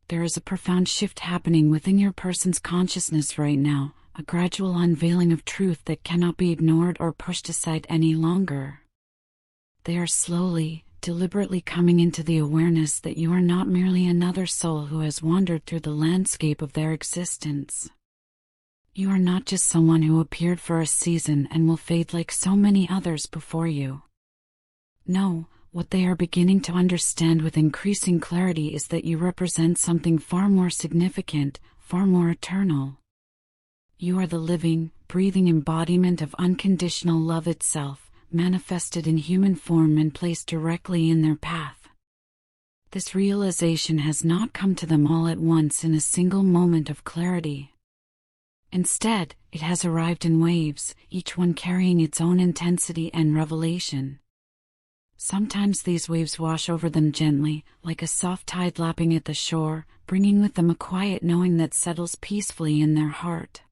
There is a profound shift happening within your person's consciousness right now, a gradual unveiling of truth that cannot be ignored or pushed aside any longer. They are slowly, deliberately coming into the awareness that you are not merely another soul who has wandered through the landscape of their existence. You are not just someone who appeared for a season and will fade like so many others before you. No, what they are beginning to understand with increasing clarity is that you represent something far more significant, far more eternal. You are the living, breathing embodiment of unconditional love itself, manifested in human form and placed directly in their path. This realization has not come to them all at once in a single moment of clarity. Instead, it has arrived in waves, each one carrying its own intensity and revelation. Sometimes these waves wash over them gently, like a soft tide lapping at the shore, bringing with them a quiet knowing that settles peacefully in their heart.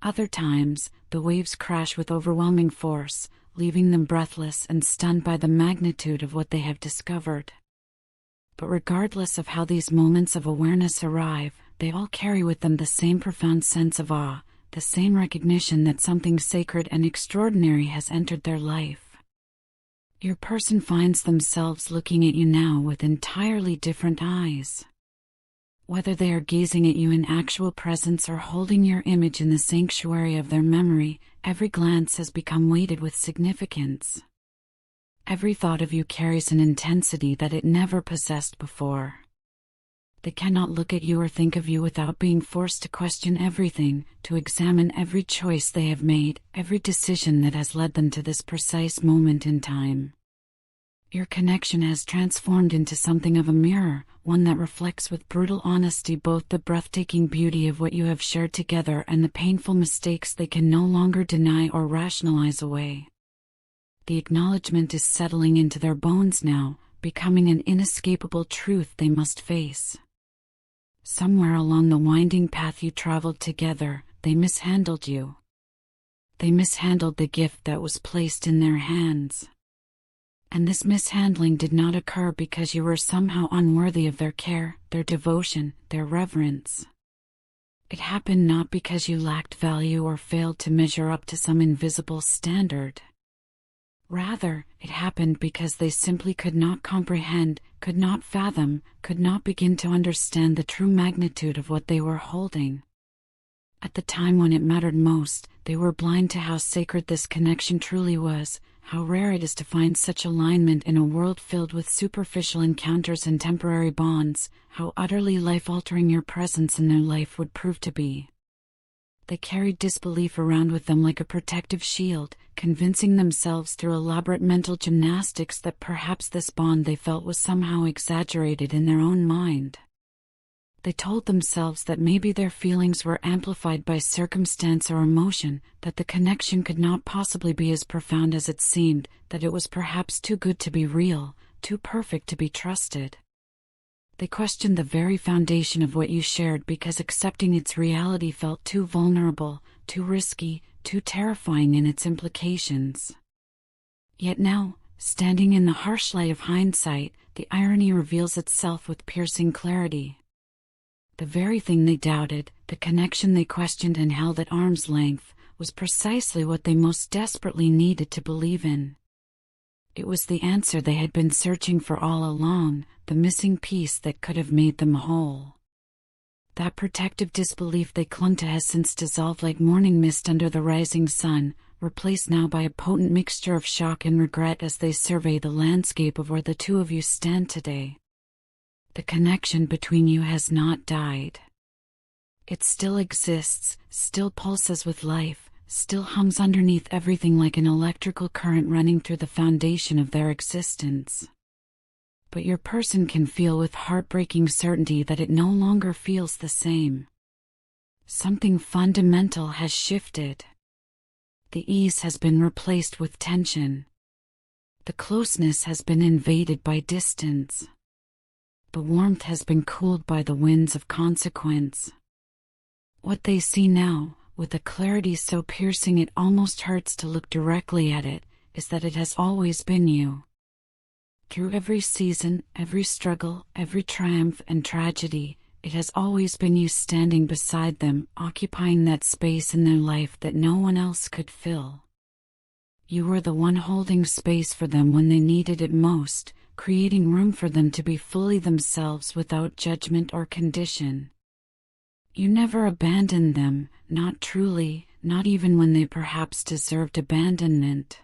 Other times, the waves crash with overwhelming force, leaving them breathless and stunned by the magnitude of what they have discovered. But regardless of how these moments of awareness arrive, they all carry with them the same profound sense of awe, the same recognition that something sacred and extraordinary has entered their life. Your person finds themselves looking at you now with entirely different eyes. Whether they are gazing at you in actual presence or holding your image in the sanctuary of their memory, every glance has become weighted with significance. Every thought of you carries an intensity that it never possessed before. They cannot look at you or think of you without being forced to question everything, to examine every choice they have made, every decision that has led them to this precise moment in time. Your connection has transformed into something of a mirror, one that reflects with brutal honesty both the breathtaking beauty of what you have shared together and the painful mistakes they can no longer deny or rationalize away. The acknowledgement is settling into their bones now, becoming an inescapable truth they must face. Somewhere along the winding path you traveled together, they mishandled you. They mishandled the gift that was placed in their hands. And this mishandling did not occur because you were somehow unworthy of their care, their devotion, their reverence. It happened not because you lacked value or failed to measure up to some invisible standard. Rather, it happened because they simply could not comprehend, could not fathom, could not begin to understand the true magnitude of what they were holding. At the time when it mattered most, they were blind to how sacred this connection truly was, how rare it is to find such alignment in a world filled with superficial encounters and temporary bonds, how utterly life-altering your presence in their life would prove to be. They carried disbelief around with them like a protective shield, convincing themselves through elaborate mental gymnastics that perhaps this bond they felt was somehow exaggerated in their own mind. They told themselves that maybe their feelings were amplified by circumstance or emotion, that the connection could not possibly be as profound as it seemed, that it was perhaps too good to be real, too perfect to be trusted. They questioned the very foundation of what you shared because accepting its reality felt too vulnerable, too risky, too terrifying in its implications. Yet now, standing in the harsh light of hindsight, the irony reveals itself with piercing clarity. The very thing they doubted, the connection they questioned and held at arm's length, was precisely what they most desperately needed to believe in. It was the answer they had been searching for all along, the missing piece that could have made them whole. That protective disbelief they clung to has since dissolved like morning mist under the rising sun, replaced now by a potent mixture of shock and regret as they survey the landscape of where the two of you stand today. The connection between you has not died. It still exists, still pulses with life, still hums underneath everything like an electrical current running through the foundation of their existence. But your person can feel with heartbreaking certainty that it no longer feels the same. Something fundamental has shifted. The ease has been replaced with tension. The closeness has been invaded by distance. The warmth has been cooled by the winds of consequence. What they see now, with a clarity so piercing it almost hurts to look directly at it, is that it has always been you. Through every season, every struggle, every triumph and tragedy, it has always been you standing beside them, occupying that space in their life that no one else could fill. You were the one holding space for them when they needed it most, creating room for them to be fully themselves without judgment or condition. You never abandoned them, not truly, not even when they perhaps deserved abandonment.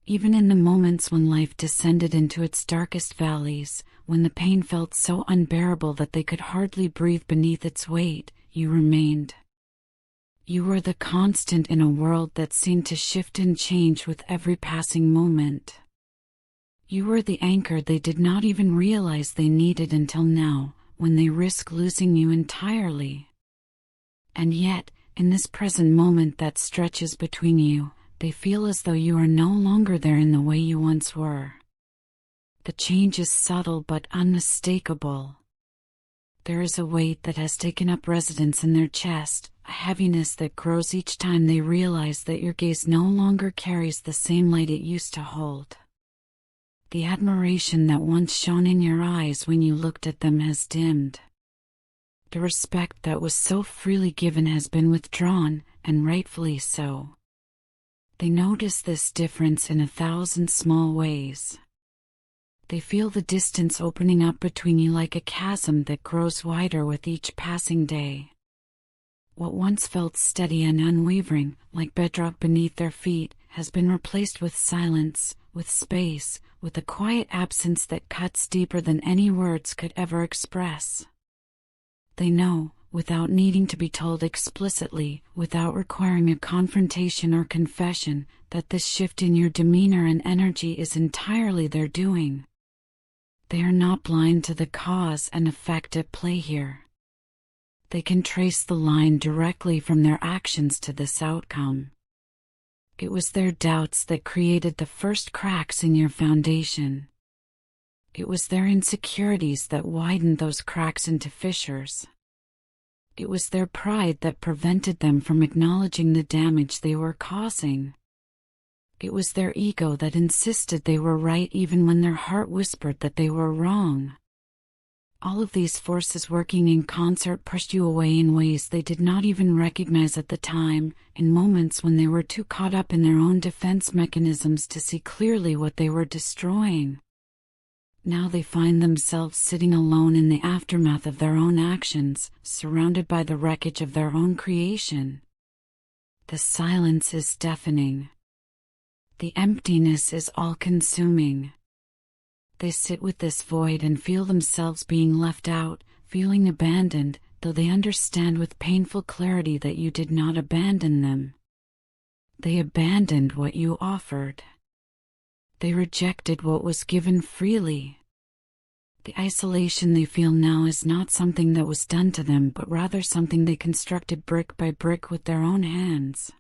Even in the moments when life descended into its darkest valleys, when the pain felt so unbearable that they could hardly breathe beneath its weight, you remained. You were the constant in a world that seemed to shift and change with every passing moment. You were the anchor they did not even realize they needed until now, when they risk losing you entirely. And yet, in this present moment that stretches between you, they feel as though you are no longer there in the way you once were. The change is subtle but unmistakable. There is a weight that has taken up residence in their chest, a heaviness that grows each time they realize that your gaze no longer carries the same light it used to hold. The admiration that once shone in your eyes when you looked at them has dimmed. The respect that was so freely given has been withdrawn, and rightfully so. They notice this difference in 1,000 small ways. They feel the distance opening up between you like a chasm that grows wider with each passing day. What once felt steady and unwavering, like bedrock beneath their feet, has been replaced with silence, with space, with a quiet absence that cuts deeper than any words could ever express. They know, without needing to be told explicitly, without requiring a confrontation or confession, that this shift in your demeanor and energy is entirely their doing. They are not blind to the cause and effect at play here. They can trace the line directly from their actions to this outcome. It was their doubts that created the first cracks in your foundation. It was their insecurities that widened those cracks into fissures. It was their pride that prevented them from acknowledging the damage they were causing. It was their ego that insisted they were right even when their heart whispered that they were wrong. All of these forces working in concert pushed you away in ways they did not even recognize at the time, in moments when they were too caught up in their own defense mechanisms to see clearly what they were destroying. Now they find themselves sitting alone in the aftermath of their own actions, surrounded by the wreckage of their own creation. The silence is deafening. The emptiness is all-consuming. They sit with this void and feel themselves being left out, feeling abandoned, though they understand with painful clarity that you did not abandon them. They abandoned what you offered. They rejected what was given freely. The isolation they feel now is not something that was done to them, but rather something they constructed brick by brick with their own hands.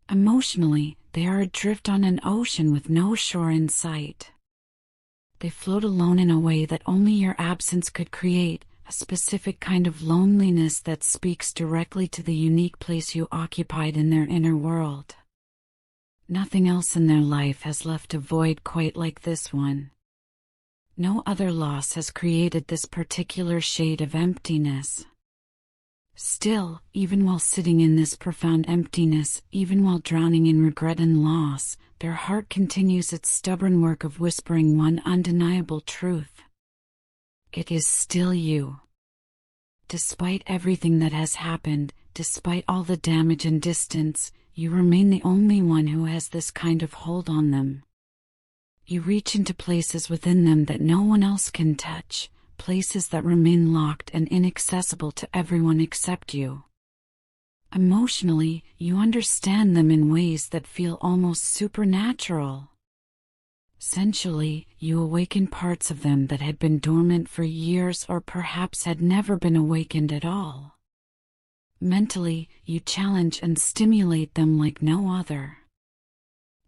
Emotionally, they are adrift on an ocean with no shore in sight. They float alone in a way that only your absence could create, a specific kind of loneliness that speaks directly to the unique place you occupied in their inner world. Nothing else in their life has left a void quite like this one. No other loss has created this particular shade of emptiness. Still, even while sitting in this profound emptiness, even while drowning in regret and loss, their heart continues its stubborn work of whispering one undeniable truth. It is still you. Despite everything that has happened, despite all the damage and distance, you remain the only one who has this kind of hold on them. You reach into places within them that no one else can touch, places that remain locked and inaccessible to everyone except you. Emotionally, you understand them in ways that feel almost supernatural. Sensually, you awaken parts of them that had been dormant for years or perhaps had never been awakened at all. Mentally, you challenge and stimulate them like no other.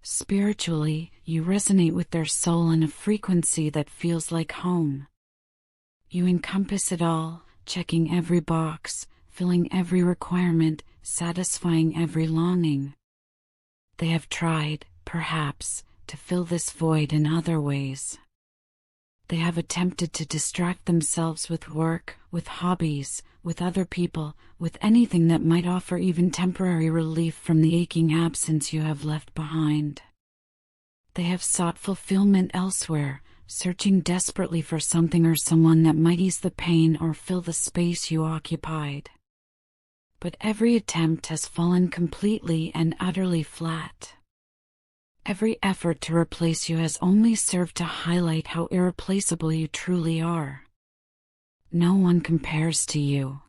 Spiritually, you resonate with their soul on a frequency that feels like home. You encompass it all, checking every box, filling every requirement, satisfying every longing. They have tried, perhaps, to fill this void in other ways. They have attempted to distract themselves with work, with hobbies, with other people, with anything that might offer even temporary relief from the aching absence you have left behind. They have sought fulfillment elsewhere, searching desperately for something or someone that might ease the pain or fill the space you occupied. But every attempt has fallen completely and utterly flat. Every effort to replace you has only served to highlight how irreplaceable you truly are. No one compares to you.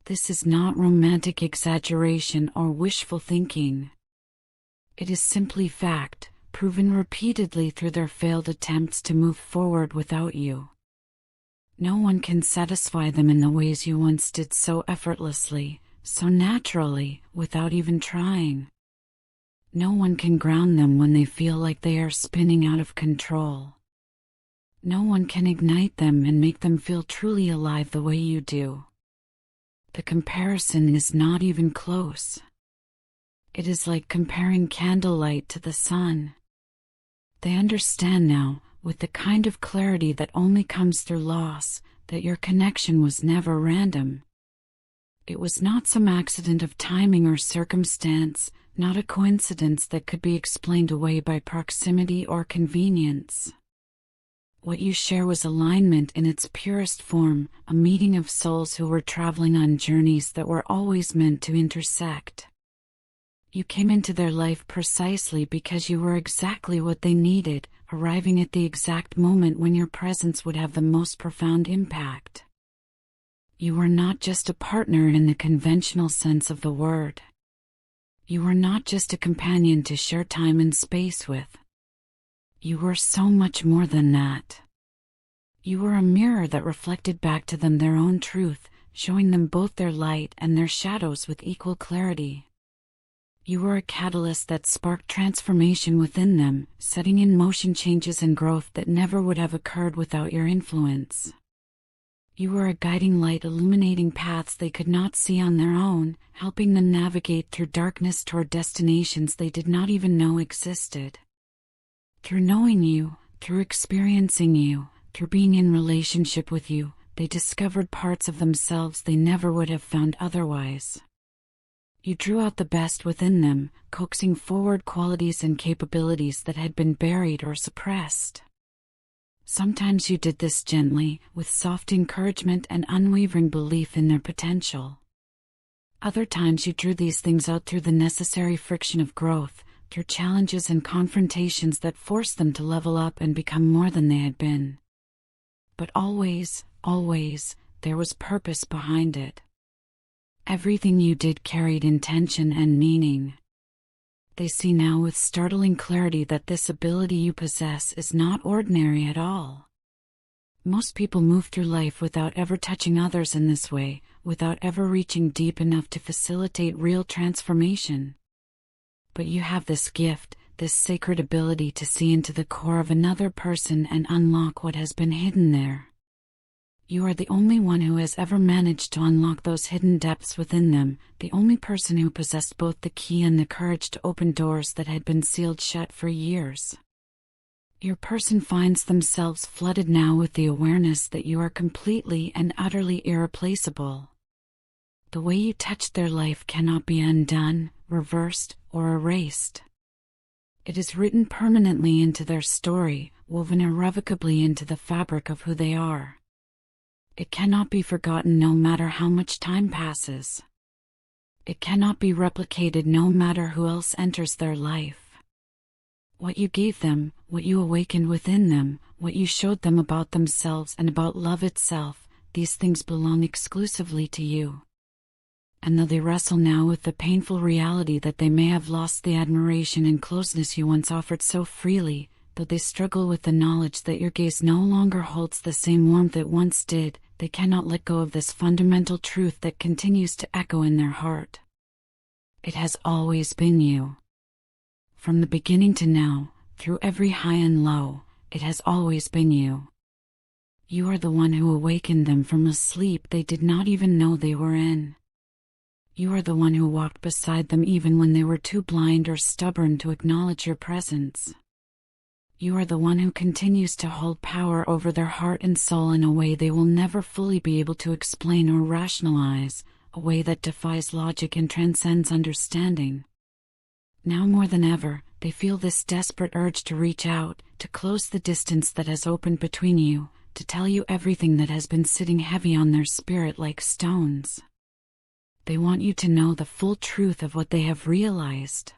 This is not romantic exaggeration or wishful thinking. It is simply fact, proven repeatedly through their failed attempts to move forward without you. No one can satisfy them in the ways you once did so effortlessly, so naturally, without even trying. No one can ground them when they feel like they are spinning out of control. No one can ignite them and make them feel truly alive the way you do. The comparison is not even close. It is like comparing candlelight to the sun. They understand now, with the kind of clarity that only comes through loss, that your connection was never random. It was not some accident of timing or circumstance, not a coincidence that could be explained away by proximity or convenience. What you share was alignment in its purest form, a meeting of souls who were traveling on journeys that were always meant to intersect. You came into their life precisely because you were exactly what they needed, arriving at the exact moment when your presence would have the most profound impact. You were not just a partner in the conventional sense of the word. You were not just a companion to share time and space with. You were so much more than that. You were a mirror that reflected back to them their own truth, showing them both their light and their shadows with equal clarity. You were a catalyst that sparked transformation within them, setting in motion changes and growth that never would have occurred without your influence. You were a guiding light illuminating paths they could not see on their own, helping them navigate through darkness toward destinations they did not even know existed. Through knowing you, through experiencing you, through being in relationship with you, they discovered parts of themselves they never would have found otherwise. You drew out the best within them, coaxing forward qualities and capabilities that had been buried or suppressed. Sometimes you did this gently, with soft encouragement and unwavering belief in their potential. Other times you drew these things out through the necessary friction of growth, through challenges and confrontations that forced them to level up and become more than they had been. But always, always, there was purpose behind it. Everything you did carried intention and meaning. They see now with startling clarity that this ability you possess is not ordinary at all. Most people move through life without ever touching others in this way, without ever reaching deep enough to facilitate real transformation. But you have this gift, this sacred ability to see into the core of another person and unlock what has been hidden there. You are the only one who has ever managed to unlock those hidden depths within them, the only person who possessed both the key and the courage to open doors that had been sealed shut for years. Your person finds themselves flooded now with the awareness that you are completely and utterly irreplaceable. The way you touched their life cannot be undone, reversed, or erased. It is written permanently into their story, woven irrevocably into the fabric of who they are. It cannot be forgotten no matter how much time passes. It cannot be replicated no matter who else enters their life. What you gave them, what you awakened within them, what you showed them about themselves and about love itself, these things belong exclusively to you. And though they wrestle now with the painful reality that they may have lost the admiration and closeness you once offered so freely, though they struggle with the knowledge that your gaze no longer holds the same warmth it once did, they cannot let go of this fundamental truth that continues to echo in their heart. It has always been you. From the beginning to now, through every high and low, it has always been you. You are the one who awakened them from a sleep they did not even know they were in. You are the one who walked beside them even when they were too blind or stubborn to acknowledge your presence. You are the one who continues to hold power over their heart and soul in a way they will never fully be able to explain or rationalize, a way that defies logic and transcends understanding. Now more than ever, they feel this desperate urge to reach out, to close the distance that has opened between you, to tell you everything that has been sitting heavy on their spirit like stones. They want you to know the full truth of what they have realized.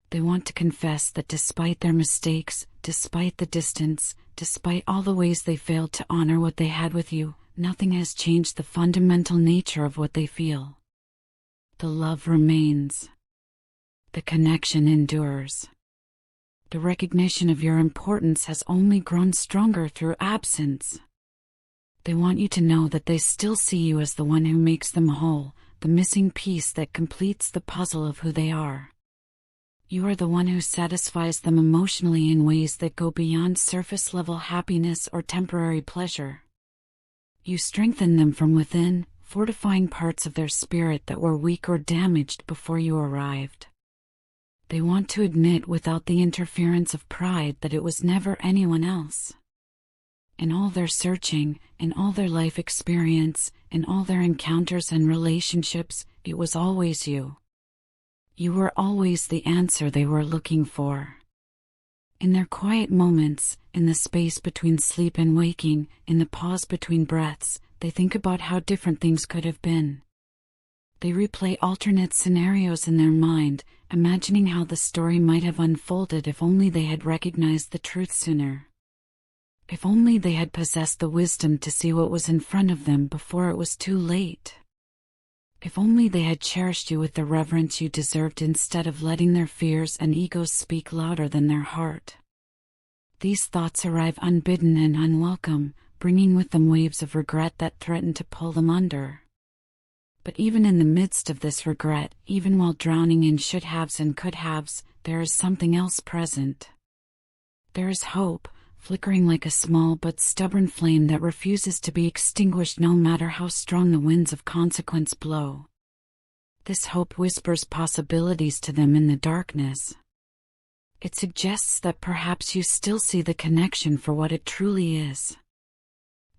They want to confess that despite their mistakes, despite the distance, despite all the ways they failed to honor what they had with you, nothing has changed the fundamental nature of what they feel. The love remains. The connection endures. The recognition of your importance has only grown stronger through absence. They want you to know that they still see you as the one who makes them whole, the missing piece that completes the puzzle of who they are. You are the one who satisfies them emotionally in ways that go beyond surface-level happiness or temporary pleasure. You strengthen them from within, fortifying parts of their spirit that were weak or damaged before you arrived. They want to admit without the interference of pride that it was never anyone else. In all their searching, in all their life experience, in all their encounters and relationships, it was always you. You were always the answer they were looking for. In their quiet moments, in the space between sleep and waking, in the pause between breaths, they think about how different things could have been. They replay alternate scenarios in their mind, imagining how the story might have unfolded if only they had recognized the truth sooner. If only they had possessed the wisdom to see what was in front of them before it was too late. If only they had cherished you with the reverence you deserved instead of letting their fears and egos speak louder than their heart. These thoughts arrive unbidden and unwelcome, bringing with them waves of regret that threaten to pull them under. But even in the midst of this regret, even while drowning in should-haves and could-haves, there is something else present. There is hope, flickering like a small but stubborn flame that refuses to be extinguished no matter how strong the winds of consequence blow. This hope whispers possibilities to them in the darkness. It suggests that perhaps you still see the connection for what it truly is.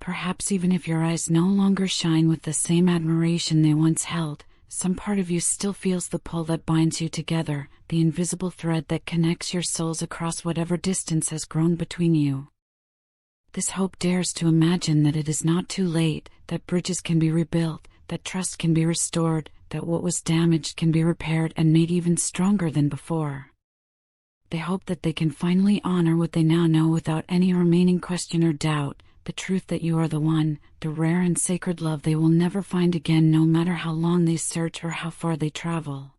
Perhaps even if your eyes no longer shine with the same admiration they once held, some part of you still feels the pull that binds you together, the invisible thread that connects your souls across whatever distance has grown between you. This hope dares to imagine that it is not too late, that bridges can be rebuilt, that trust can be restored, that what was damaged can be repaired and made even stronger than before. They hope that they can finally honor what they now know without any remaining question or doubt, the truth that you are the one, the rare and sacred love they will never find again no matter how long they search or how far they travel.